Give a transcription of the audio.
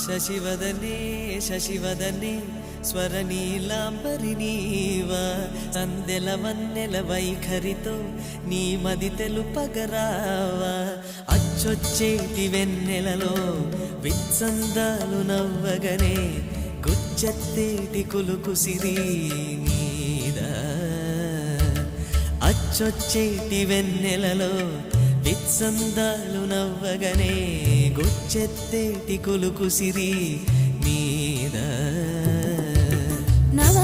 శశివదనే శశివదనే స్వరనీలాంబరి నీవా సందెల వన్నెల వైఖరితో నీ మది తెలుపగరావా అచ్చొచ్చేటి వెన్నెలలో విత్సందాలు నవ్వగనే గుచ్చెత్తేటి కులుకు సిరి నీదా అచ్చొచ్చేటి వెన్నెలలో విత్సందాలు నవ్వగనే గుచ్చెత్తేటి కులుకు సిరి నీదా నవ